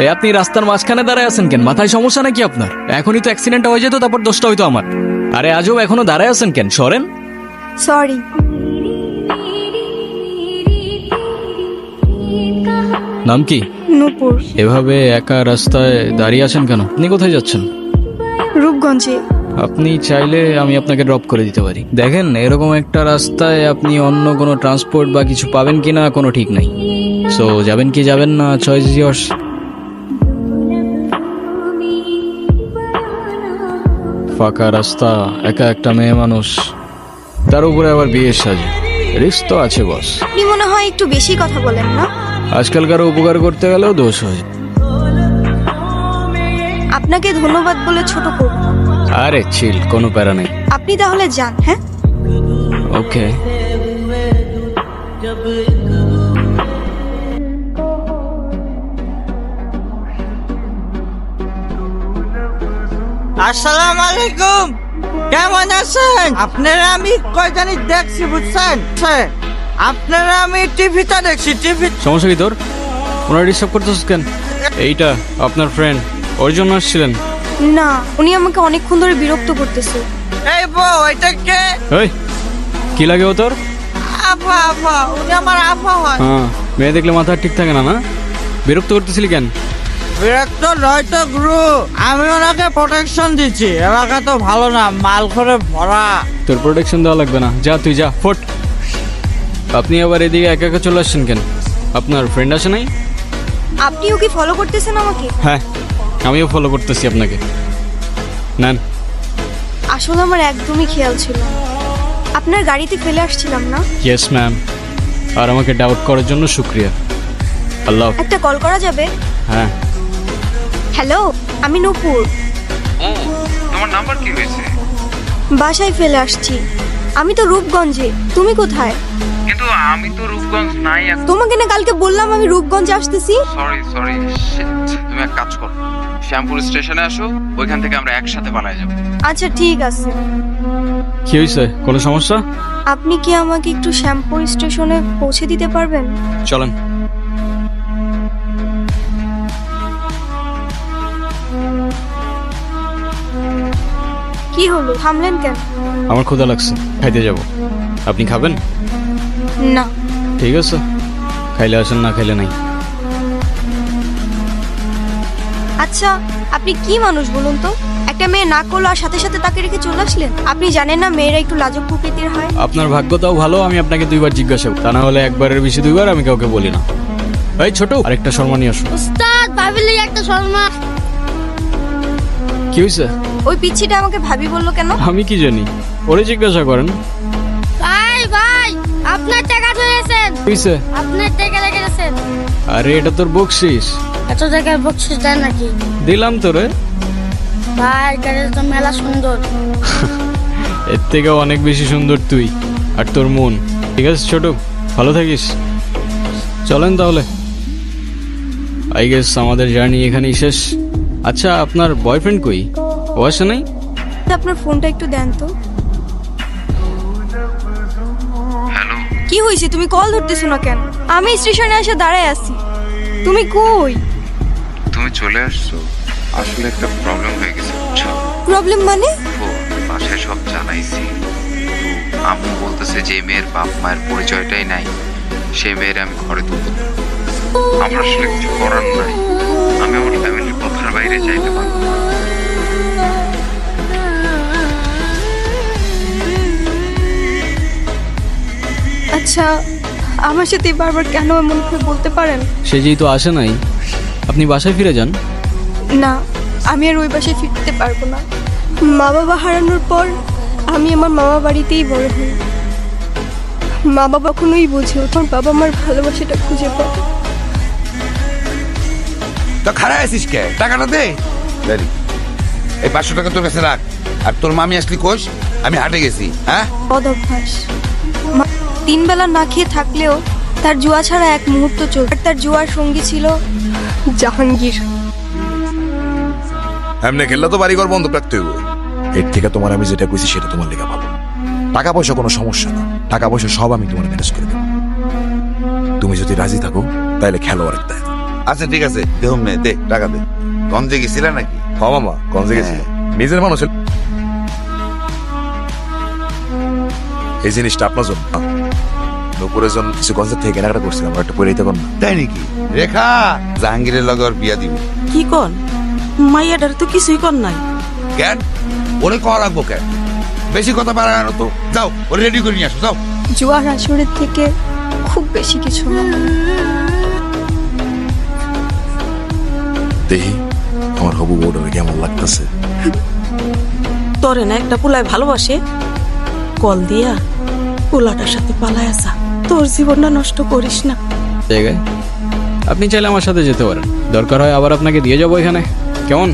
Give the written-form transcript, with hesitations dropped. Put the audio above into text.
এই আপনি রাস্তার মাঝখানে দাঁড়ায় আছেন কেন? মাথায় সমস্যা নাকি আপনার? এখনই তো অ্যাক্সিডেন্ট হয়ে যেত, তারপর দোষটা হইতো আমার। আরে আজও এখনো দাঁড়ায় আছেন কেন? সরেন। সরি। নাম কি? নূপুর। এভাবে একা রাস্তায় দাঁড়িয়ে আছেন কেন? আপনি কোথায় যাচ্ছেন? রূপগঞ্জে। আপনি চাইলে আমি আপনাকে ড্রপ করে দিতে পারি। দেখেন, এরকম একটা রাস্তায় আপনি অন্য কোনো ট্রান্সপোর্ট বা কিছু পাবেন কিনা কোনো ঠিক নাই। সো যাবেন কি যাবেন না, চয়েস ইজ ইয়ার্স। ফাঁকা রাস্তা, একা একটা মেয়ে মানুষ, তার উপরে আবার বিয়ের সাজে, রিস্ক তো আছে বস। আপনি মনে হয় একটু বেশি কথা বলেন না? আজকাল কারো উপকার করতে গেলেও দোষ হয়। আপনাকে ধন্যবাদ বলে ছোট করব। আরে চিল, কোনো প্যারা নেই। আপনি তাহলে যান। হ্যাঁ, ওকে। আসসালামু আলাইকুম, কেমন আছেন আপনারা? আমি কয় জানি দেখছি, বুঝছেন? আপনারা আমি টিভিতে দেখছি, টিভি। সমস্যা কি তোর? ওনারা ডিস্টার্ব করতেছিস কেন? এইটা আপনার ফ্রেন্ড, ওর জন্য আসছিলেন? না, উনি আমাকে অনেকক্ষণ ধরে বিরক্ত করতেছে। এই বউ, এটা কে? এই কি লাগে ও তোর? আপা, আপা, উনি আমার আপা হয়। হ্যাঁ, মেয়ে দেখলে মাথা ঠিক থাকে না, না? বিরক্ত করতেছিলি কেন? বিরক্ত নয় তো গুরু, আমি ওনাকে প্রোটেকশন দিচ্ছি। এলাকা তো ভালো না, মাল করে ভরা। তোর প্রোটেকশন দেওয়া লাগবে না, যা তুই যা, ফোট। আপনি আবার এদিকে একা একা চলে আসছেন কেন? আপনার ফ্রেন্ড আসে নাই? আপনিও কি ফলো করতেছেন আমাকে? হ্যাঁ, আমিও ফলো করতেছি আপনাকে। নেন। আসলে আমার একদমই খেয়াল ছিল না। আপনার গাড়িতে ফেলে আসছিলাম না? Yes ma'am. আর আমাকে ডাউট করার জন্য শুক্রিয়া। আল্লাহ। একটা কল করা যাবে? হ্যাঁ। হ্যালো, আমি নূপুর। ও, তোমার নাম্বার কি হয়েছে? বাসায় ফেলে আসছি। আমি তো রূপগঞ্জে, তুমি কোথায়? কিন্তু আমি তো রূপগঞ্জ নাই এখন। তোমাকে না কালকে বললাম আমি রূপগঞ্জে আসতেছি। সরি সরি, তুমি এক কাজ করো, শ্যামপুর স্টেশনে আসো, ওইখান থেকে আমরা একসাথে পালাই যাবো। আচ্ছা ঠিক আছে। কি হয়েছে? কোনো সমস্যা? আপনি কি আমাকে একটু শ্যামপুর স্টেশনে পৌঁছে দিতে পারবেন? চলেন। কি হলো, থামলেন কেন? আমার ক্ষুধা লাগছে, খাইতে যাব। আপনি খাবেন? না। ঠিক আছে, খাইলে আসেন, না খাইলে নাই। আচ্ছা, আপনি কি মানুষ বলুন তো? একটা মেয়ে না করলো আর সাথে সাথে তাকে রেখে চলে আসলেন। আপনি জানেন না মেয়েরা একটু লাজুক প্রকৃতির হয়? আপনার ভাগ্যটাও ভালো, আমি আপনাকে দুইবার জিজ্ঞাসা করি। তা না হলে একবারের বেশি দুইবার আমি কাউকে বলি না। এই ছোট, আরেকটা শর্মা নিয়ে আসো। উস্তাদ, ভাবিলি একটা শর্মা। কি হয়েছে? ওই পিচ্ছিটা আমাকে ভাবি বললো কেন? আমি কি জানি, ওরে জিজ্ঞাসা করেন। ভাই ভাই, আপনার টাকা ধরেছেন। কি হয়েছে? আপনার টাকা রেখে গেছেন। আরে এটা তোর বকশিস। এত টাকার বকশিস দেন নাকি? দিলাম তোরে। ভাই, গাড়িটা তো মেলা সুন্দর। এর থেকে অনেক বেশি সুন্দর তুই আর তোর মন। ঠিক আছে ছোট, ভালো থাকিস। চলেন তাহলে। আই গেস আমাদের জার্নি এখানেই শেষ। আচ্ছা, আপনার বয়ফ্রেন্ড কই? ও আসে নাই? আপনার ফোনটা একটু দেন তো। হ্যালো, কি হয়েছে, তুমি কল ধরতেছো না কেন? আমি স্টেশনে এসে দাঁড়ায় আছি, তুমি কই? তুমি চলে আসছো। আসলে একটা প্রবলেম হয়ে গেছে, বুঝছো? প্রবলেম মানে? ও, বাসায় সব জানাইছি। তো আম্মু বলতেছে যে মেয়ের বাপ মায়ের পরিচয়টাই নাই, সেই মেয়ের আমি ঘরে তুলবো। আমার আসলে কিছু করার নাই, আমি আমার ফ্যামিলির কথার বাইরে যাইতে পারবো না। আচ্ছা, আমার সাথে বারবার কেন এমন করে বলতে পারেন? সে যেহেতু আসে নাই, আপনি বাসায় ফিরে যান। না, আমি আর ওই বাসায় ফিরতে পারবো না। মা বাবা হারানোর পর আমি আমার মামা বাড়িতেই বড় হই। মা বাবা কখনোই বুঝে ওঠার বাবা মার ভালোবাসাটা খুঁজে পাবে। তো খারাপ আছিস কে? টাকাটা দে। দেরি। এই 500 টাকা তোর কাছে রাখ। আর তোর মামি আসলি কোষ? আমি হাটে গেছি। হ্যাঁ, বদ অভ্যাস। তিন বেলা না খেয়ে থাকলেও তার জুয়া ছাড়া এক মুহূর্ত চলত। আর তার জুয়ার সঙ্গী ছিল জাহাঙ্গীর। এমনি খেললে তো বাড়িঘর বন্ধ রাখতে হইব। এর থেকে তোমার আমি যেটা কইছি সেটা তোমার লেগে ভালো। টাকা পয়সা কোনো সমস্যা না, টাকা পয়সা সব আমি তোমার ম্যানেজ করে দেবো। তুমি যদি রাজি থাকো তাহলে খেলো আরেকটা। আচ্ছা ঠিক আছে, দেহম নে, দে টাকা দে। গঞ্জে গেছিলা নাকি? হ মামা গঞ্জে গেছিল, নিজের মানুষ। এই জিনিসটা আপনার জন্য, নুপুরের জন্য কিছু গঞ্জের থেকে কেনাকাটা করছিলাম, একটা পরে দিতে পারবো না? তাই নাকি? রেখা জাহাঙ্গীরের লগে ওর বিয়া দিবি। কি কন মাইয়াটার তো কিছুই কর নাই। কেন ওরে কয়া লাগবো কেন? বেশি কথা বাড়ানো তো। যাও ওরে রেডি করে নিয়ে আসো, যাও। জুয়ার আসরের থেকে খুব বেশি কিছু না। দেখি আমার হবু বউটা কেমন লাগতেছে। তোরে না একটা পোলায় ভালোবাসে, কল দিয়া পোলাটার সাথে পালায় আসা। তোর জীবনটা নষ্ট করিস না। জায়গায় আপনি চাইলে আমার সাথে যেতে পারেন, দরকার হয় আবার আপনাকে দিয়ে যাবো এখানে, কেমন?